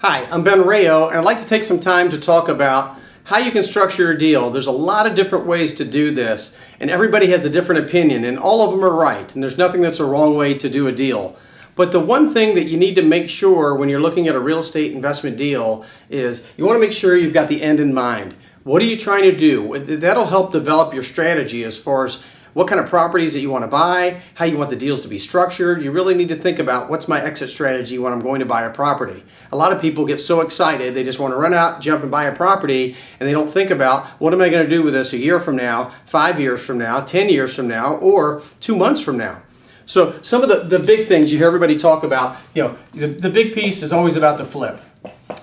Hi, I'm Ben Rayo, and I'd like to take some time to talk about how you can structure your deal. There's a lot of different ways to do this, and everybody has a different opinion, and all of them are right, and there's nothing that's a wrong way to do a deal. But the one thing that you need to make sure when you're looking at a real estate investment deal is you want to make sure you've got the end in mind. What are you trying to do? That'll help develop your strategy as far as what kind of properties that you want to buy, how you want the deals to be structured. You really need to think about what's my exit strategy when I'm going to buy a property. A lot of people get so excited, they just want to run out, jump and buy a property, and they don't think about what am I going to do with this a year from now, 5 years from now, 10 years from now, or 2 months from now. So some of the big things you hear everybody talk about, the big piece is always about the flip.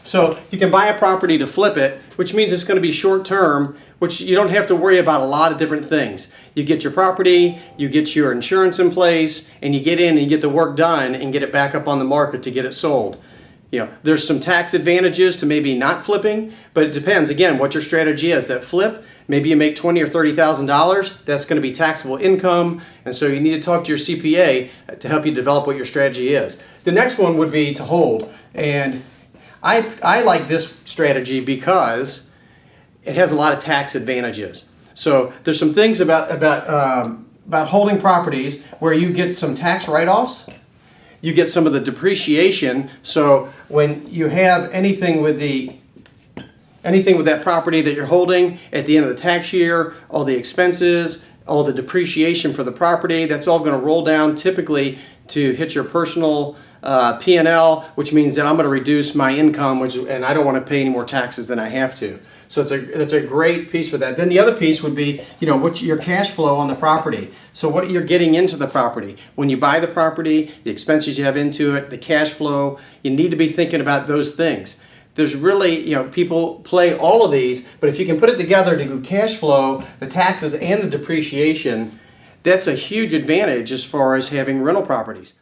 So you can buy a property to flip it, which means it's going to be short term, which you don't have to worry about a lot of different things. You get your property, you get your insurance in place, and you get in and you get the work done and get it back up on the market to get it sold. There's some tax advantages to maybe not flipping, but it depends, again, what your strategy is. That flip, maybe you make $20,000 or $30,000, that's going to be taxable income, and so you need to talk to your CPA to help you develop what your strategy is. The next one would be to hold, and I like this strategy because it has a lot of tax advantages. So there's some things about holding properties where you get some tax write-offs. You get some of the depreciation. So when you have anything with that property that you're holding at the end of the tax year, all the expenses, all the depreciation for the property, that's all going to roll down typically to hit your personal P&L, which means that I'm going to reduce my income, and I don't want to pay any more taxes than I have to. So it's a great piece for that. Then the other piece would be, what's your cash flow on the property. So what you're getting into the property. When you buy the property, the expenses you have into it, the cash flow, you need to be thinking about those things. There's really, people play all of these, but if you can put it together to do cash flow, the taxes, and the depreciation, that's a huge advantage as far as having rental properties.